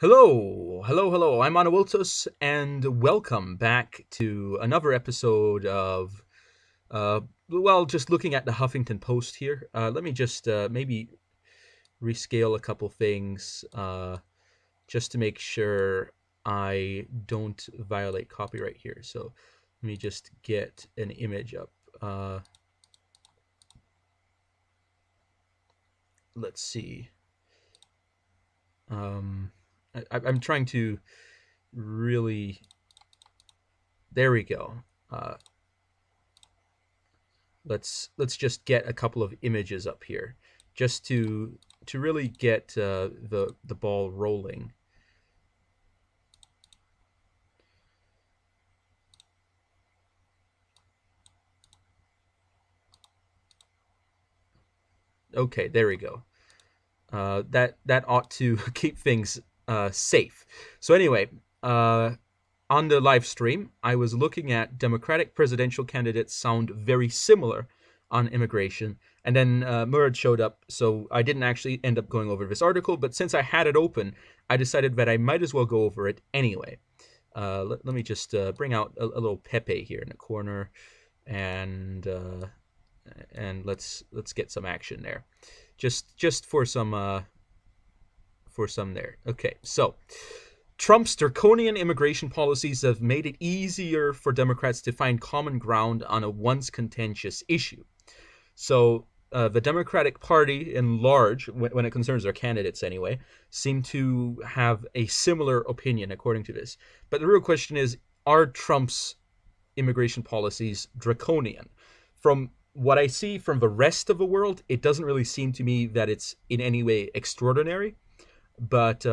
Hello. I'm Anawiltos, and welcome back to another episode of, just looking at the Huffington Post here. Let me just maybe rescale a couple things just to make sure I don't violate copyright here. So let me just get an image up. Let's see. I'm trying to really. There we go. Uh, let's just get a couple of images up here, just to really get the ball rolling. Okay, there we go. That ought to keep things safe. So anyway, on the live stream, I was looking at Democratic presidential candidates sound very similar on immigration, and then Murad showed up, so I didn't actually end up going over this article, but since I had it open, I decided that I might as well go over it anyway. Let me just bring out a little Pepe here in the corner, and let's get some action there, just for some there. Okay, so Trump's draconian immigration policies have made it easier for Democrats to find common ground on a once contentious issue. So the Democratic Party, in large, when it concerns their candidates anyway, seem to have a similar opinion, according to this. But the real question is, are Trump's immigration policies draconian? From what I see from the rest of the world, it doesn't really seem to me that it's in any way extraordinary. But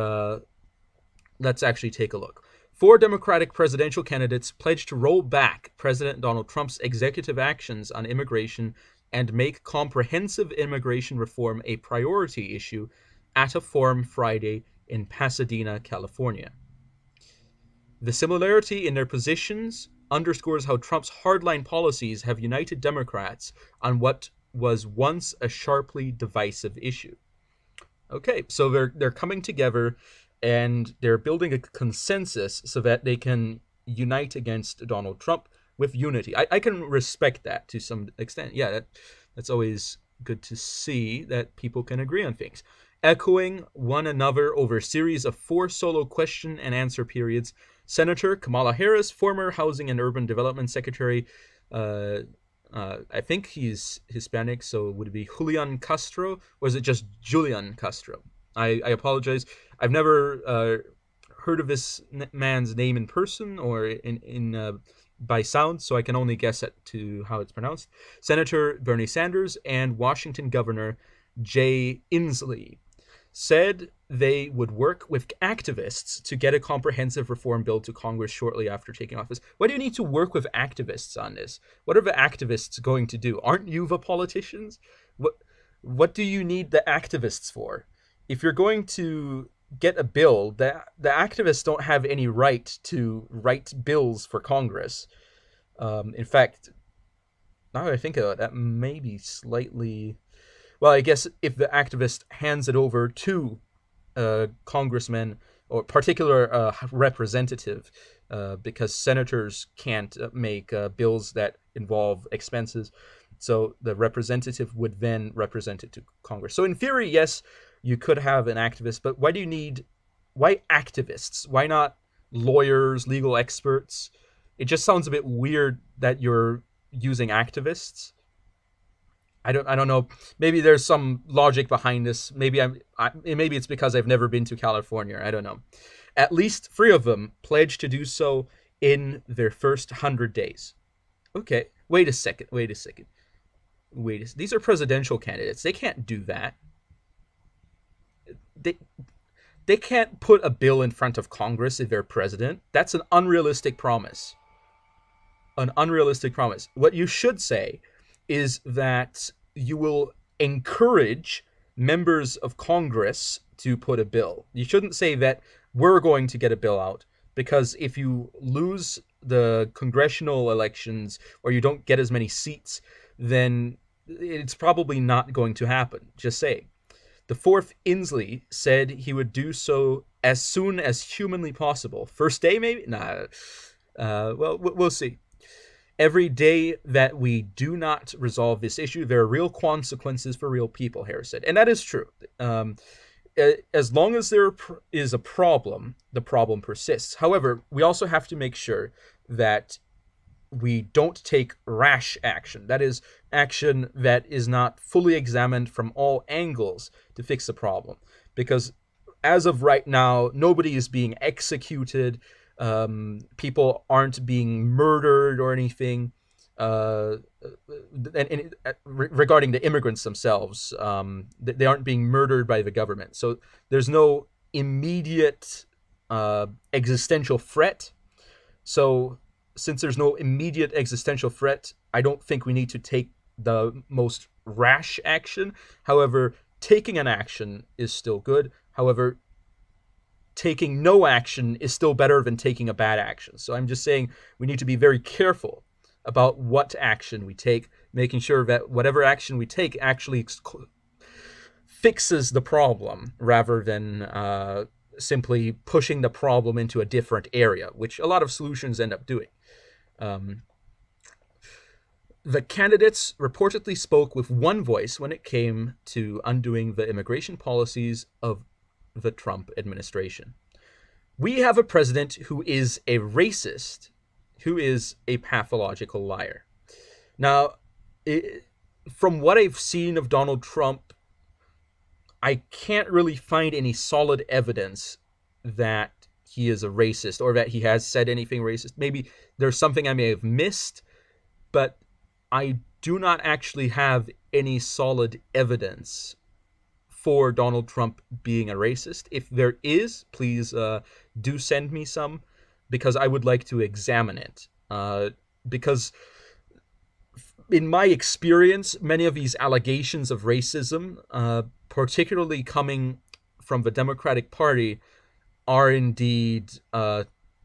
let's actually take a look. Four Democratic presidential candidates pledged to roll back President Donald Trump's executive actions on immigration and make comprehensive immigration reform a priority issue at a forum Friday in Pasadena, California. The similarity in their positions underscores how Trump's hardline policies have united Democrats on what was once a sharply divisive issue. Okay, so they're coming together and they're building a consensus so that they can unite against Donald Trump with unity. I can respect that to some extent. Yeah, that's always good to see that people can agree on things. Echoing one another over a series of four solo question and answer periods, Senator Kamala Harris, former Housing and Urban Development Secretary, I think he's Hispanic, so would it be Julian Castro, or is it just Julian Castro? I apologize. I've never heard of this man's name in person or in by sound, so I can only guess at to how it's pronounced. Senator Bernie Sanders and Washington Governor Jay Inslee said they would work with activists to get a comprehensive reform bill to Congress shortly after taking office. Why do you need to work with activists on this? What are the activists going to do? Aren't you the politicians? What do you need the activists for? If you're going to get a bill, the activists don't have any right to write bills for Congress. In fact, now that I think of it, that may be slightly. Well, I guess if the activist hands it over to a congressman or particular representative, because senators can't make bills that involve expenses, so the representative would then represent it to Congress. So in theory, yes, you could have an activist, but why activists? Why not lawyers, legal experts? It just sounds a bit weird that you're using activists. I don't know. Maybe there's some logic behind this. Maybe maybe it's because I've never been to California. I don't know. At least three of them pledged to do so in their first 100 days. Okay, wait a second. These are presidential candidates. They can't do that. They they can't put a bill in front of Congress if they're president. That's an unrealistic promise. An unrealistic promise. What you should say is that you will encourage members of Congress to put a bill. You shouldn't say that we're going to get a bill out, because if you lose the congressional elections or you don't get as many seats, then it's probably not going to happen. Just say. The fourth, Inslee, said he would do so as soon as humanly possible. First day, maybe? Nah. Well, we'll see. Every day that we do not resolve this issue, there are real consequences for real people, Harris said. And that is true. As long as there is a problem, the problem persists. However, we also have to make sure that we don't take rash action. That is, action that is not fully examined from all angles to fix the problem. Because as of right now, nobody is being executed. People aren't being murdered or anything. Regarding the immigrants themselves, they aren't being murdered by the government. So there's no immediate existential threat. So since there's no immediate existential threat, I don't think we need to take the most rash action. However, taking an action is still good. However, taking no action is still better than taking a bad action. So I'm just saying we need to be very careful about what action we take, making sure that whatever action we take actually fixes the problem rather than simply pushing the problem into a different area, which a lot of solutions end up doing. The candidates reportedly spoke with one voice when it came to undoing the immigration policies of the Trump administration. We have a president who is a racist, who is a pathological liar. Now, from what I've seen of Donald Trump, I can't really find any solid evidence that he is a racist or that he has said anything racist. Maybe there's something I may have missed, but I do not actually have any solid evidence for Donald Trump being a racist. If there is, please do send me some, because I would like to examine it. Because in my experience, many of these allegations of racism, particularly coming from the Democratic Party, are indeed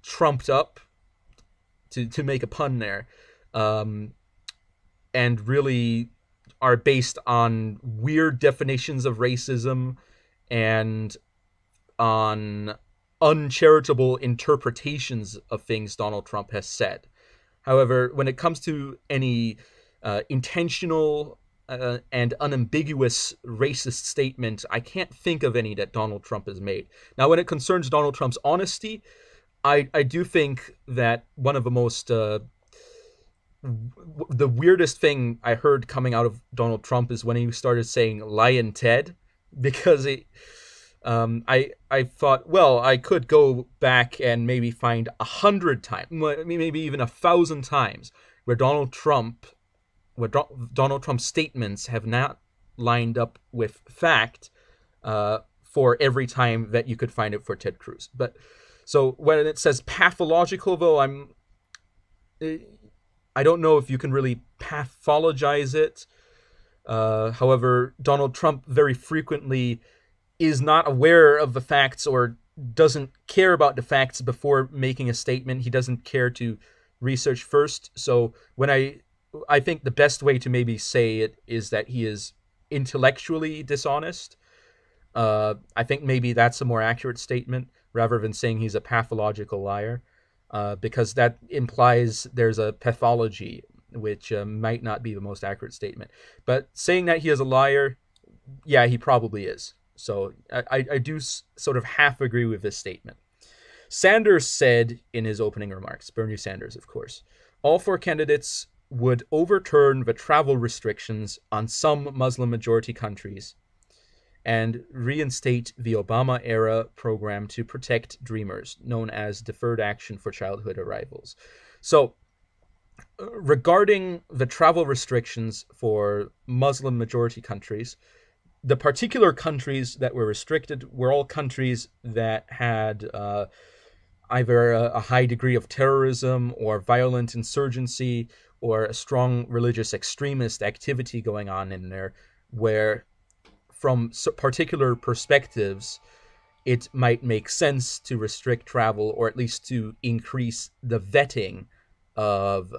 trumped up, to make a pun there, and really are based on weird definitions of racism and on uncharitable interpretations of things Donald Trump has said. However, when it comes to any intentional and unambiguous racist statement, I can't think of any that Donald Trump has made. Now, when it concerns Donald Trump's honesty, I do think that one of the most the weirdest thing I heard coming out of Donald Trump is when he started saying "Lyin' Ted," because I thought, well, I could go back and maybe find 100 times, maybe even 1,000 times, where Donald Trump's statements have not lined up with fact for every time that you could find it for Ted Cruz. But so when it says pathological, though, I don't know if you can really pathologize it. However, Donald Trump very frequently is not aware of the facts or doesn't care about the facts before making a statement. He doesn't care to research first. So when I think the best way to maybe say it is that he is intellectually dishonest. I think maybe that's a more accurate statement rather than saying he's a pathological liar. Because that implies there's a pathology, which might not be the most accurate statement. But saying that he is a liar, yeah, he probably is. So I do sort of half agree with this statement. Sanders said in his opening remarks, Bernie Sanders, of course, all four candidates would overturn the travel restrictions on some Muslim-majority countries and reinstate the Obama-era program to protect dreamers, known as Deferred Action for Childhood Arrivals. So, regarding the travel restrictions for Muslim-majority countries, the particular countries that were restricted were all countries that had either a high degree of terrorism or violent insurgency or a strong religious extremist activity going on in there, where from particular perspectives, it might make sense to restrict travel or at least to increase the vetting of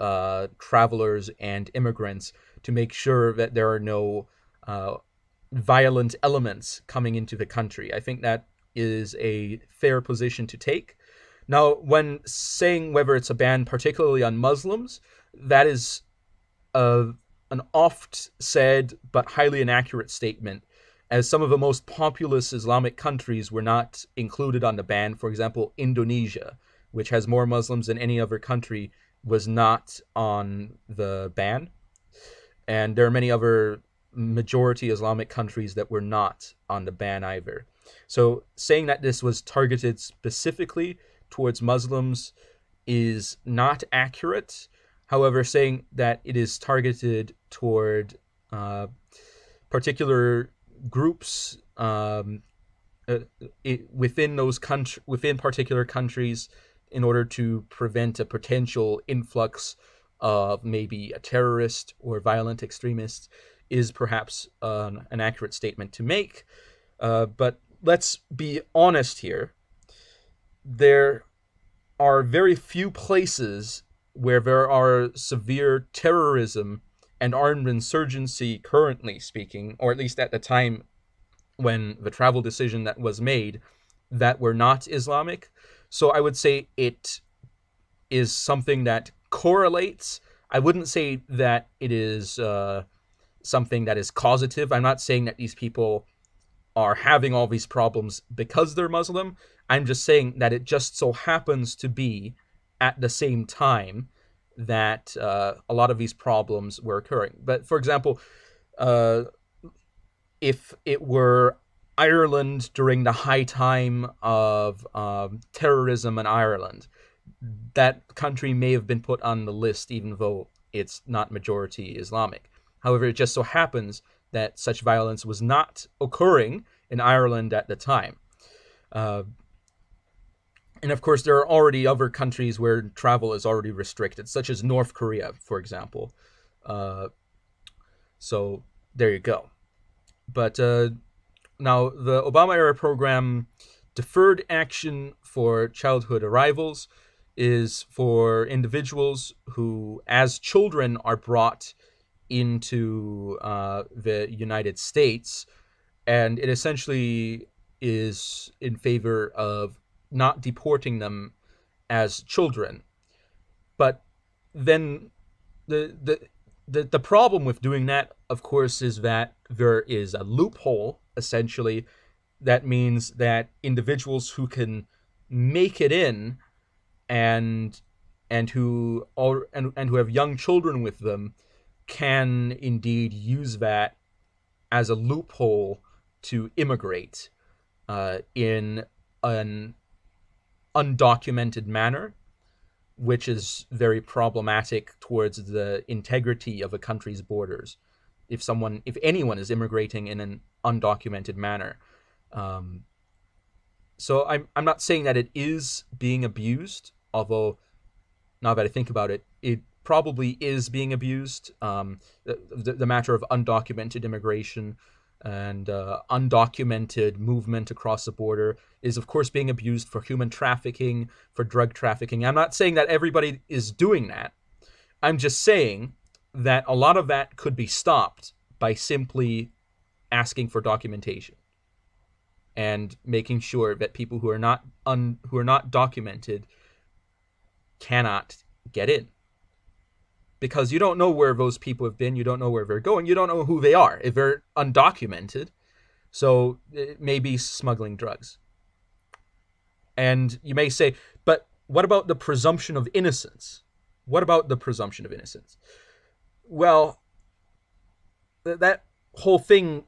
travelers and immigrants to make sure that there are no violent elements coming into the country. I think that is a fair position to take. Now, when saying whether it's a ban particularly on Muslims, that is an oft said but highly inaccurate statement, as some of the most populous Islamic countries were not included on the ban. For example, Indonesia, which has more Muslims than any other country, was not on the ban. And there are many other majority Islamic countries that were not on the ban either. So saying that this was targeted specifically towards Muslims is not accurate. However, saying that it is targeted toward particular groups within particular countries in order to prevent a potential influx of maybe a terrorist or violent extremist is perhaps an accurate statement to make. But let's be honest here. There are very few places where there are severe terrorism and armed insurgency currently speaking, or at least at the time when the travel decision that was made, that were not Islamic. So I would say it is something that correlates. I wouldn't say that it is something that is causative. I'm not saying that these people are having all these problems because they're Muslim. I'm just saying that it just so happens to be at the same time that a lot of these problems were occurring. But for example, if it were Ireland during the high time of terrorism in Ireland, that country may have been put on the list even though it's not majority Islamic. However, it just so happens that such violence was not occurring in Ireland at the time. And of course, there are already other countries where travel is already restricted, such as North Korea, for example. So there you go. But now the Obama-era program deferred action for childhood arrivals is for individuals who, as children, are brought into the United States, and it essentially is in favor of not deporting them as children. But then the problem with doing that, of course, is that there is a loophole, essentially, that means that individuals who can make it in and who have young children with them can indeed use that as a loophole to immigrate in an undocumented manner, which is very problematic towards the integrity of a country's borders. If anyone is immigrating in an undocumented manner. So I'm not saying that it is being abused, although now that I think about it, it probably is being abused. The matter of undocumented immigration and undocumented movement across the border is, of course, being abused for human trafficking, for drug trafficking. I'm not saying that everybody is doing that. I'm just saying that a lot of that could be stopped by simply asking for documentation and making sure that people who are not documented cannot get in. Because you don't know where those people have been, you don't know where they're going, you don't know who they are if they're undocumented. So it may be smuggling drugs. And you may say, but what about the presumption of innocence? What about the presumption of innocence? Well, that whole thing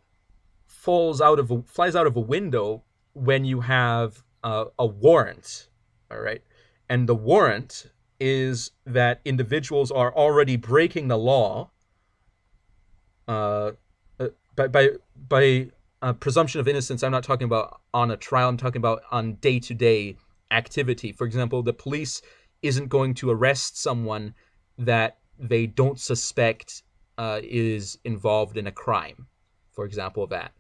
flies out of a window when you have a warrant, all right? And the warrant is that individuals are already breaking the law by presumption of innocence. I'm not talking about on a trial. I'm talking about on day-to-day activity. For example, the police isn't going to arrest someone that they don't suspect is involved in a crime, for example, that.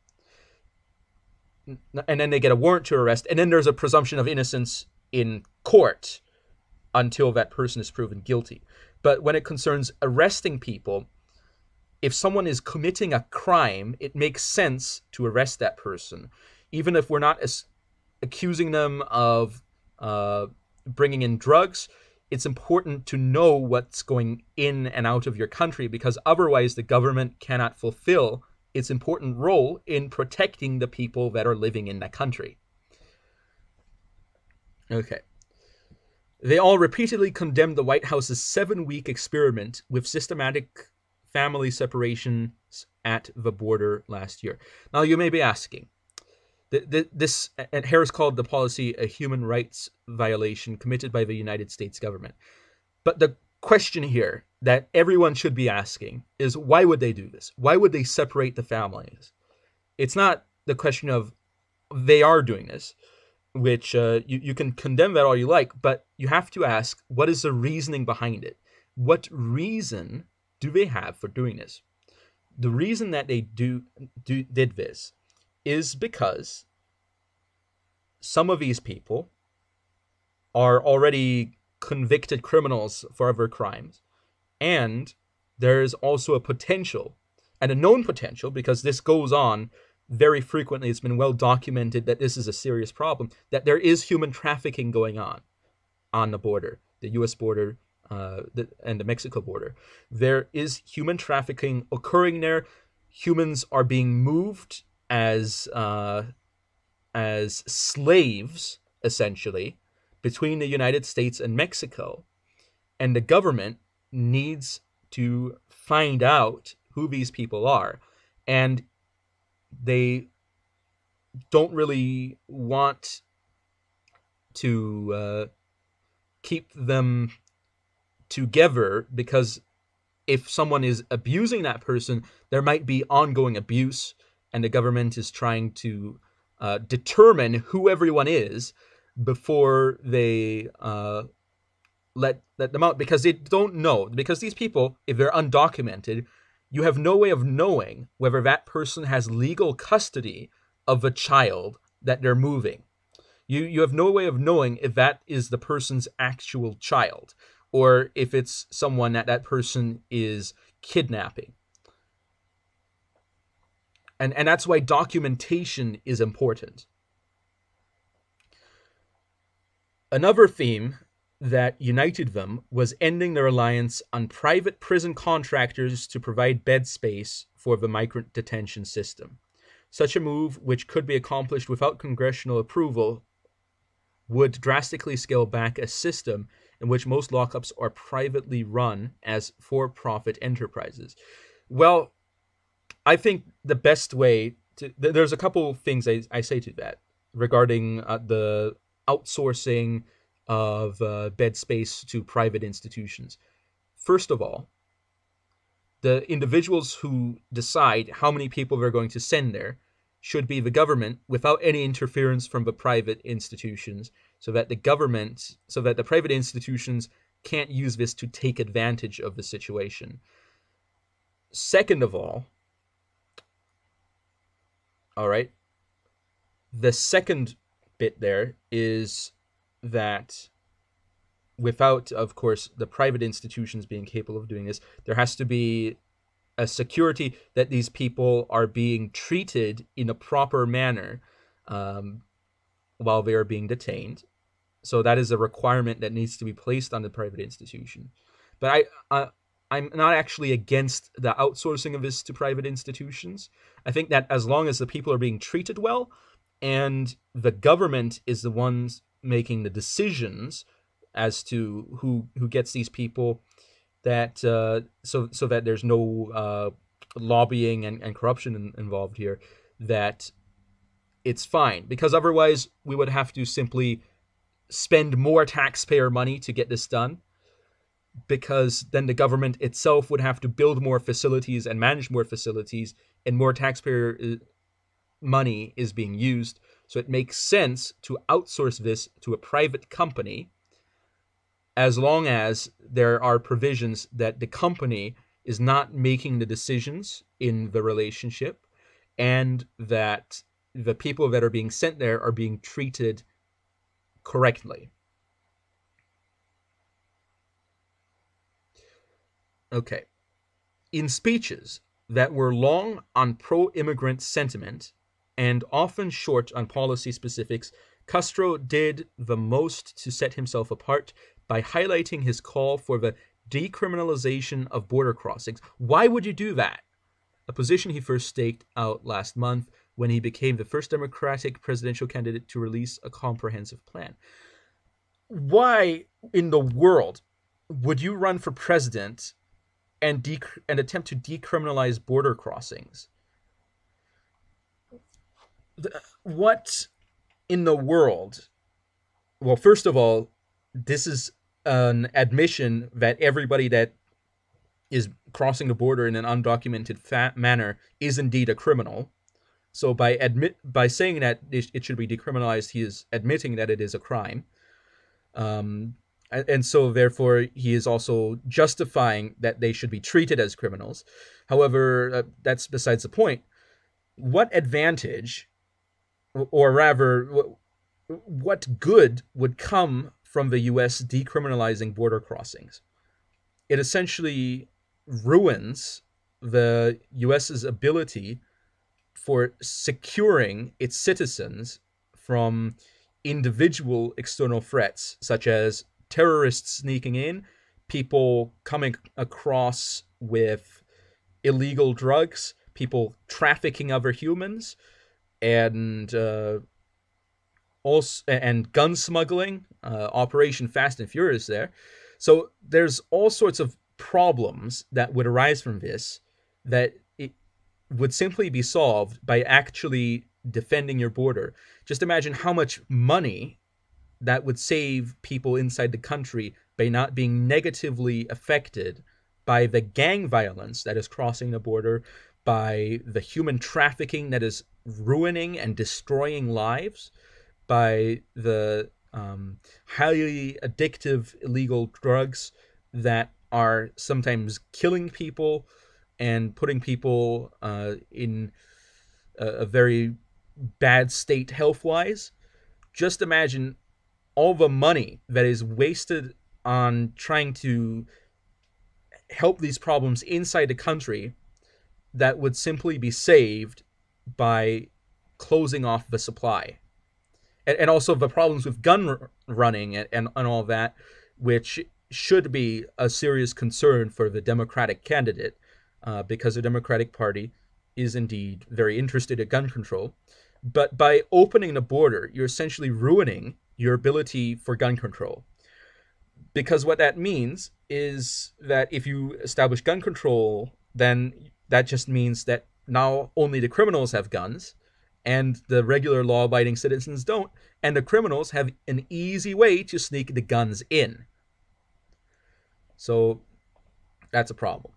And then they get a warrant to arrest, and then there's a presumption of innocence in court until that person is proven guilty. But when it concerns arresting people, if someone is committing a crime, it makes sense to arrest that person, even if we're not accusing them of bringing in drugs, it's important to know what's going in and out of your country, because otherwise the government cannot fulfill its important role in protecting the people that are living in that country. Okay. They all repeatedly condemned the White House's 7-week experiment with systematic family separations at the border last year. Now, you may be asking, this, and Harris called the policy a human rights violation committed by the United States government. But the question here that everyone should be asking is, why would they do this? Why would they separate the families? It's not the question of they are doing this, which you can condemn that all you like, but you have to ask, what is the reasoning behind it? What reason do they have for doing this? The reason that they did this is because some of these people are already convicted criminals for other crimes, and there's also a potential, and a known potential, because this goes on very frequently. It's been well documented that this is a serious problem, that there is human trafficking going on the border, the U.S. border and the Mexico border. There is human trafficking occurring there. Humans are being moved as slaves, essentially, between the United States and Mexico, and the government needs to find out who these people are, and they don't really want to keep them together, because if someone is abusing that person, there might be ongoing abuse, and the government is trying to determine who everyone is before they let them out, because they don't know. Because these people, if they're undocumented, you have no way of knowing whether that person has legal custody of a child that they're moving. You have no way of knowing if that is the person's actual child, or if it's someone that person is kidnapping. And that's why documentation is important. Another theme that united them was ending their reliance on private prison contractors to provide bed space for the migrant detention system. Such a move, which could be accomplished without congressional approval, would drastically scale back a system in which most lockups are privately run as for-profit enterprises. Well, I think the best way to... There's a couple things I say to that regarding the outsourcing of bed space to private institutions. First of all, the individuals who decide how many people they're going to send there should be the government, without any interference from the private institutions, so that the private institutions can't use this to take advantage of the situation. Second of all right, the second bit there is that without, of course, the private institutions being capable of doing this, there has to be a security that these people are being treated in a proper manner while they are being detained. So that is a requirement that needs to be placed on the private institution. But I'm not actually against the outsourcing of this to private institutions. I think that as long as the people are being treated well, and the government is the ones making the decisions as to who gets these people, that so that there's no lobbying and corruption involved here, that it's fine. Because otherwise we would have to simply spend more taxpayer money to get this done, because then the government itself would have to build more facilities and manage more facilities, and more taxpayer money is being used. So it makes sense to outsource this to a private company, as long as there are provisions that the company is not making the decisions in the relationship, and that the people that are being sent there are being treated correctly. Okay. In speeches that were long on pro-immigrant sentiment and often short on policy specifics, Castro did the most to set himself apart by highlighting his call for the decriminalization of border crossings. Why would you do that? A position he first staked out last month when he became the first Democratic presidential candidate to release a comprehensive plan. Why in the world would you run for president and attempt to decriminalize border crossings? What in the world? Well, first of all, this is an admission that everybody that is crossing the border in an undocumented manner is indeed a criminal. So by saying that it should be decriminalized, he is admitting that it is a crime. And so therefore he is also justifying that they should be treated as criminals. However, that's besides the point. What advantage, or rather, what good would come from the U.S. decriminalizing border crossings? It essentially ruins the U.S.'s ability for securing its citizens from individual external threats, such as terrorists sneaking in, people coming across with illegal drugs, people trafficking other humans, and also and gun smuggling, Operation Fast and Furious there. So there's all sorts of problems that would arise from this that it would simply be solved by actually defending your border. Just imagine how much money that would save people inside the country by not being negatively affected by the gang violence that is crossing the border, by the human trafficking that is ruining and destroying lives, by the highly addictive illegal drugs that are sometimes killing people and putting people in a very bad state health-wise. Just imagine all the money that is wasted on trying to help these problems inside the country that would simply be saved by closing off the supply. And also the problems with gun running and all that, which should be a serious concern for the Democratic candidate, because the Democratic Party is indeed very interested in gun control. But by opening the border, you're essentially ruining your ability for gun control. Because what that means is that if you establish gun control, then that just means that now only the criminals have guns, and the regular law-abiding citizens don't, and the criminals have an easy way to sneak the guns in. So that's a problem.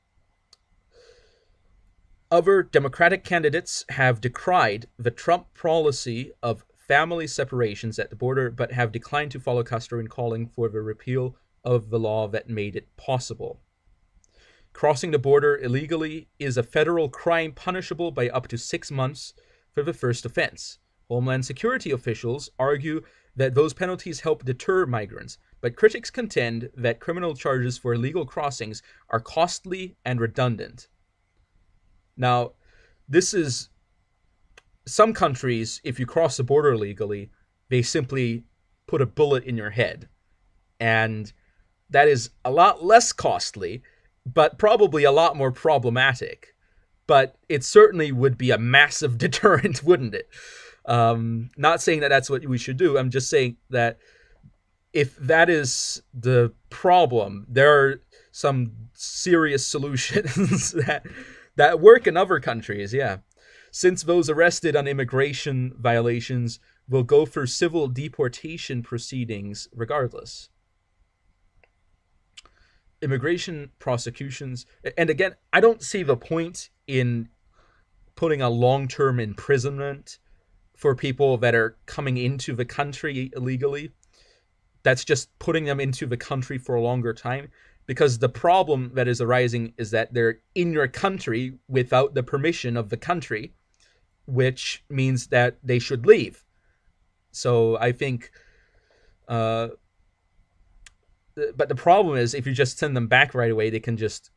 Other Democratic candidates have decried the Trump policy of family separations at the border, but have declined to follow Castro in calling for the repeal of the law that made it possible. Crossing the border illegally is a federal crime punishable by up to 6 months for the first offense. Homeland Security officials argue that those penalties help deter migrants, but critics contend that criminal charges for illegal crossings are costly and redundant. Now, this is some countries, if you cross the border illegally, they simply put a bullet in your head. And that is a lot less costly, but probably a lot more problematic. But it certainly would be a massive deterrent, wouldn't it? Not saying that that's what we should do. I'm just saying that if that is the problem, there are some serious solutions that work in other countries, yeah. Since those arrested on immigration violations will go for civil deportation proceedings regardless. Immigration prosecutions, and again, I don't see the point in putting a long-term imprisonment for people that are coming into the country illegally. That's just putting them into the country for a longer time, because the problem that is arising is that they're in your country without the permission of the country, which means that they should leave. So I think, but the problem is if you just send them back right away, they can just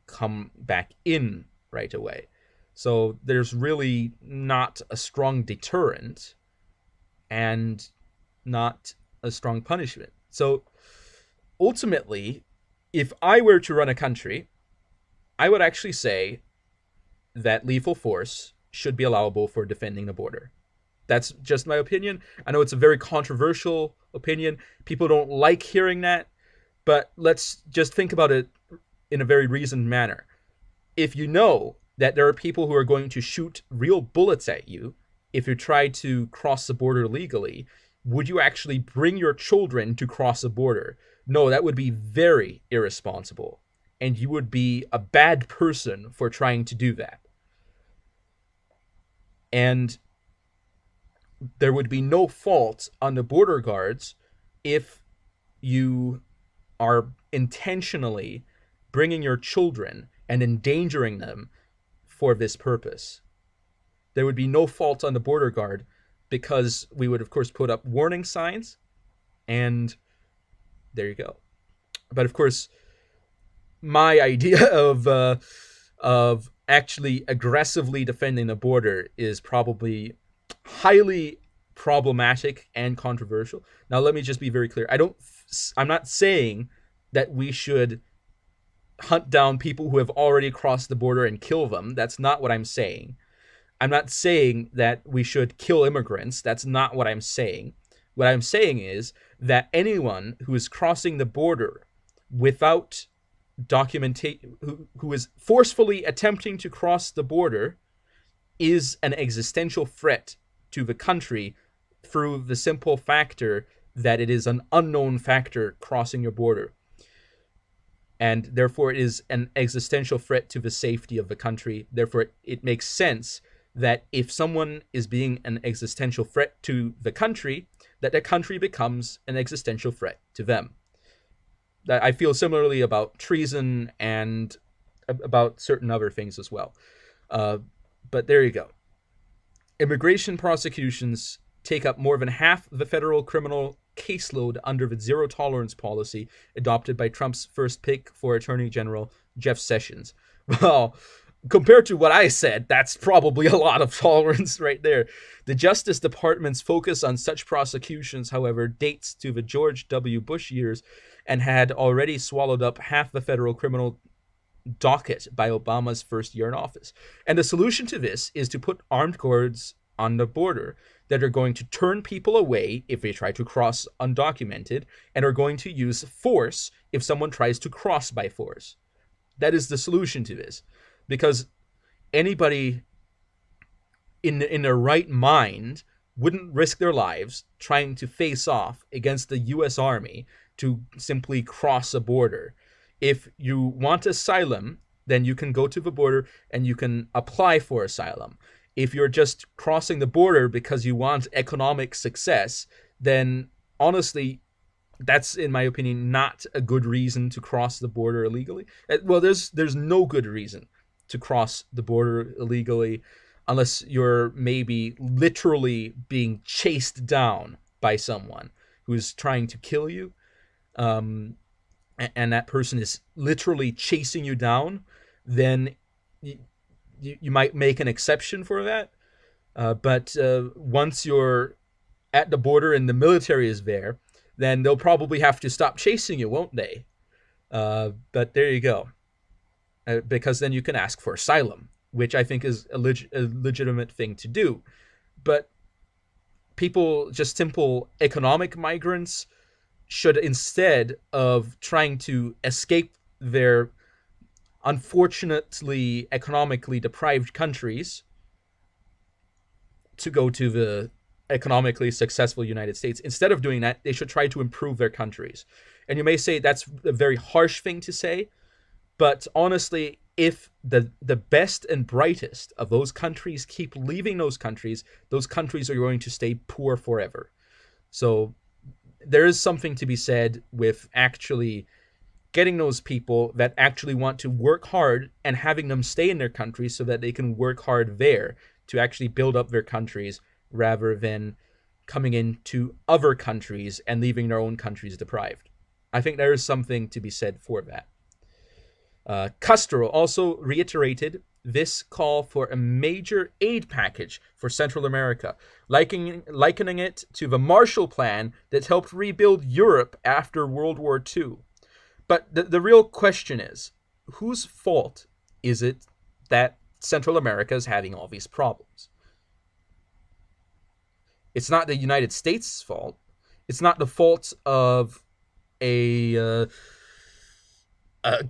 come back in right away. So there's really not a strong deterrent. And not a strong punishment. So ultimately, if I were to run a country, I would actually say that lethal force should be allowable for defending the border. That's just my opinion. I know it's a very controversial opinion. People don't like hearing that, but let's just think about it in a very reasoned manner. If you know that there are people who are going to shoot real bullets at you if you try to cross the border legally, would you actually bring your children to cross the border? No, that would be very irresponsible. And you would be a bad person for trying to do that. And there would be no fault on the border guards if you are intentionally bringing your children and endangering them for this purpose. There would be no fault on the border guard because we would, of course, put up warning signs, and there you go. But of course, my idea of actually aggressively defending the border is probably highly problematic and controversial. Now, let me just be very clear. I'm not saying that we should hunt down people who have already crossed the border and kill them. That's not what I'm saying. I'm not saying that we should kill immigrants. That's not what I'm saying. What I'm saying is that anyone who is crossing the border without documentation, who is forcefully attempting to cross the border, is an existential threat to the country through the simple factor that it is an unknown factor crossing your border. And therefore it is an existential threat to the safety of the country. Therefore, it makes sense that if someone is being an existential threat to the country, that the country becomes an existential threat to them. That I feel similarly about treason and about certain other things as well. But there you go. Immigration prosecutions take up more than half the federal criminal caseload under the zero-tolerance policy adopted by Trump's first pick for Attorney General, Jeff Sessions. Well, compared to what I said, that's probably a lot of tolerance right there. The Justice Department's focus on such prosecutions, however, dates to the George W. Bush years and had already swallowed up half the federal criminal docket by Obama's first year in office. And the solution to this is to put armed guards on the border that are going to turn people away if they try to cross undocumented and are going to use force if someone tries to cross by force. That is the solution to this. Because anybody in their right mind wouldn't risk their lives trying to face off against the U.S. Army to simply cross a border. If you want asylum, then you can go to the border and you can apply for asylum. If you're just crossing the border because you want economic success, then honestly, that's, in my opinion, not a good reason to cross the border illegally. Well, there's no good reason to cross the border illegally unless you're maybe literally being chased down by someone who's trying to kill you. And that person is literally chasing you down, then you might make an exception for that. But once you're at the border and the military is there, then they'll probably have to stop chasing you, won't they? But there you go. Because then you can ask for asylum, which I think is a legitimate thing to do. But people, just simple economic migrants, should, instead of trying to escape their unfortunately economically deprived countries to go to the economically successful United States, instead of doing that, they should try to improve their countries. And you may say that's a very harsh thing to say, but honestly, if the best and brightest of those countries keep leaving those countries are going to stay poor forever. So there is something to be said with actually getting those people that actually want to work hard and having them stay in their countries so that they can work hard there to actually build up their countries rather than coming into other countries and leaving their own countries deprived. I think there is something to be said for that. Castro also reiterated this call for a major aid package for Central America, likening it to the Marshall Plan that helped rebuild Europe after World War II. But the real question is, whose fault is it that Central America is having all these problems? It's not the United States' fault. It's not the fault of a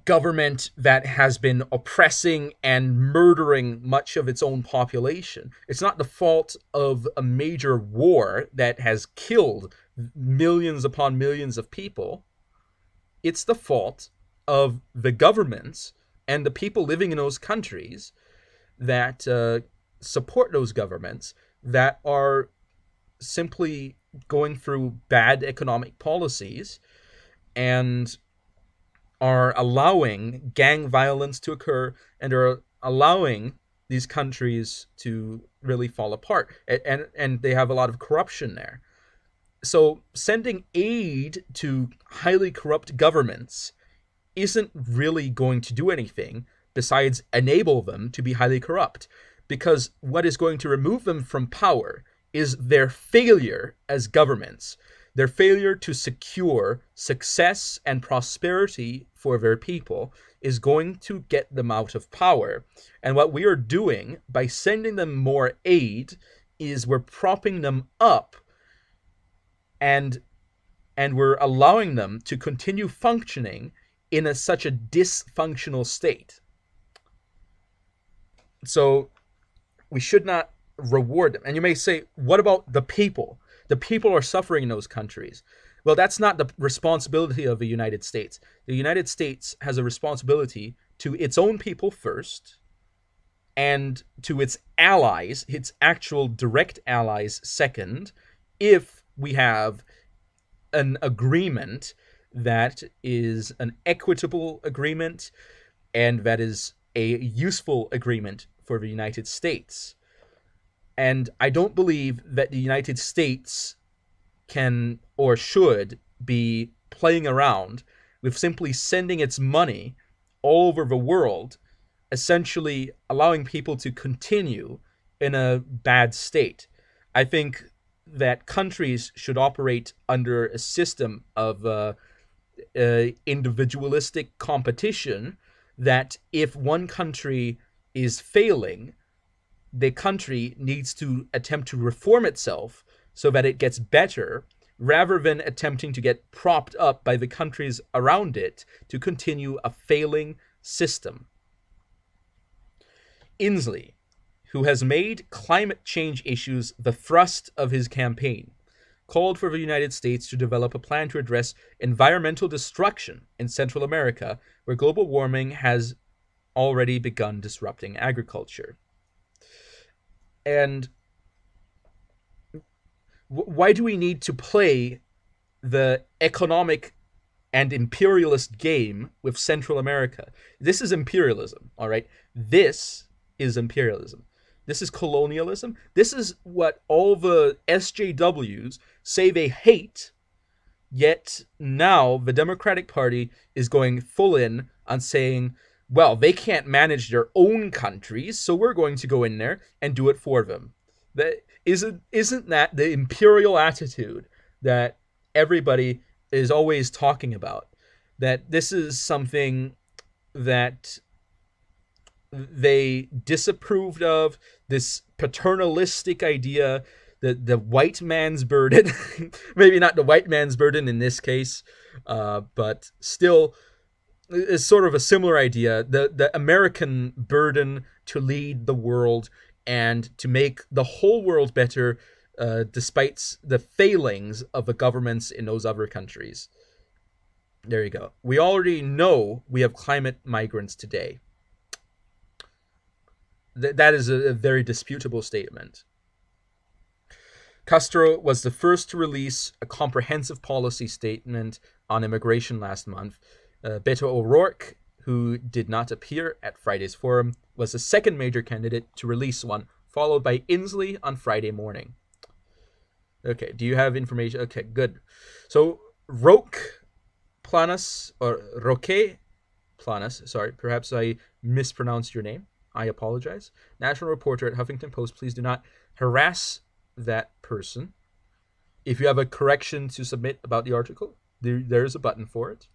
government that has been oppressing and murdering much of its own population. It's not the fault of a major war that has killed millions upon millions of people. It's the fault of the governments and the people living in those countries that support those governments that are simply going through bad economic policies and are allowing gang violence to occur and are allowing these countries to really fall apart. And they have a lot of corruption there. So sending aid to highly corrupt governments isn't really going to do anything besides enable them to be highly corrupt, because what is going to remove them from power is their failure as governments, their failure to secure success and prosperity for their people is going to get them out of power. And what we are doing by sending them more aid is we're propping them up, and we're allowing them to continue functioning in such a dysfunctional state. So we should not reward them. And you may say, what about the people? The people are suffering in those countries. Well, that's not the responsibility of the United States. The United States has a responsibility to its own people first, and to its allies, its actual direct allies second, if we have an agreement that is an equitable agreement and that is a useful agreement for the United States. And I don't believe that the United States can or should be playing around with simply sending its money all over the world, essentially allowing people to continue in a bad state. I think that countries should operate under a system of individualistic competition, that if one country is failing, the country needs to attempt to reform itself so that it gets better, rather than attempting to get propped up by the countries around it to continue a failing system. Inslee, who has made climate change issues the thrust of his campaign, called for the United States to develop a plan to address environmental destruction in Central America, where global warming has already begun disrupting agriculture. And why do we need to play the economic and imperialist game with Central America? This is imperialism, all right? This is imperialism. This is colonialism. This is what all the SJWs say they hate, yet now the Democratic Party is going full in on saying, well, they can't manage their own countries, so we're going to go in there and do it for them. Isn't that the imperial attitude that everybody is always talking about? That this is something that they disapproved of, this paternalistic idea, the white man's burden. Maybe not the white man's burden in this case, but still is sort of a similar idea, the American burden to lead the world and to make the whole world better, despite the failings of the governments in those other countries. There you go. We already know we have climate migrants today. That is a very disputable statement. Castro was the first to release a comprehensive policy statement on immigration last month. Beto O'Rourke, who did not appear at Friday's forum, was the second major candidate to release one, followed by Inslee on Friday morning. Okay, do you have information? Okay, good. So Roque Planas, or Roque Planas, sorry, perhaps I mispronounced your name. I apologize. National reporter at Huffington Post, please do not harass that person. If you have a correction to submit about the article, there is a button for it.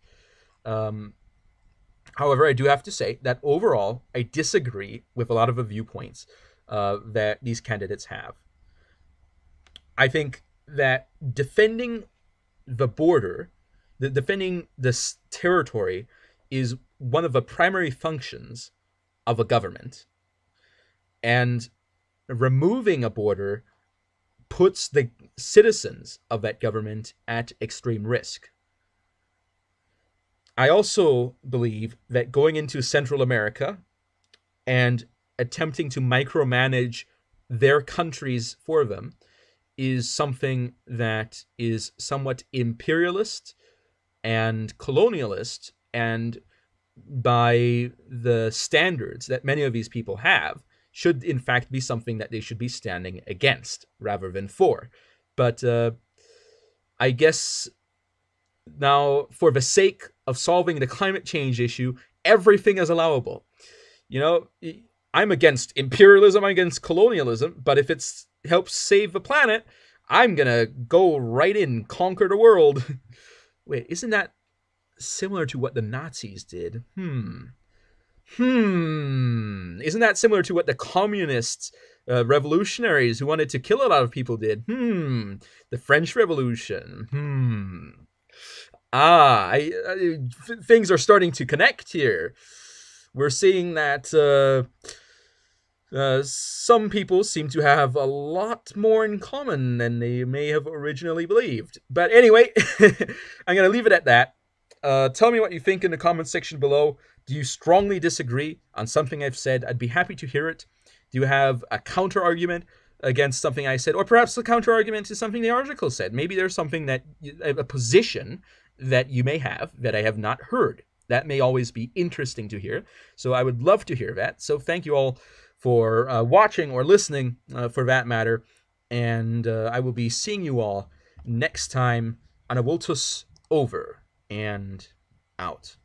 However, I do have to say that overall, I disagree with a lot of the viewpoints that these candidates have. I think that defending the border, defending this territory, is one of the primary functions of a government. And removing a border puts the citizens of that government at extreme risk. I also believe that going into Central America and attempting to micromanage their countries for them is something that is somewhat imperialist and colonialist, and by the standards that many of these people have, should in fact be something that they should be standing against rather than for. But I guess now, for the sake of solving the climate change issue, everything is allowable. You know, I'm against imperialism, I'm against colonialism, but if it helps save the planet, I'm gonna go right in, conquer the world. Wait, isn't that similar to what the Nazis did? Isn't that similar to what the communists, revolutionaries who wanted to kill a lot of people did? The French Revolution. Things are starting to connect here. We're seeing that some people seem to have a lot more in common than they may have originally believed. But anyway, I'm going to leave it at that. Tell me what you think in the comments section below. Do you strongly disagree on something I've said? I'd be happy to hear it. Do you have a counter-argument against something I said? Or perhaps the counter-argument to something the article said. Maybe there's something that, a position that you may have that I have not heard. That may always be interesting to hear. So I would love to hear that. So thank you all for watching or listening, for that matter. And I will be seeing you all next time on A Vultus Over and Out.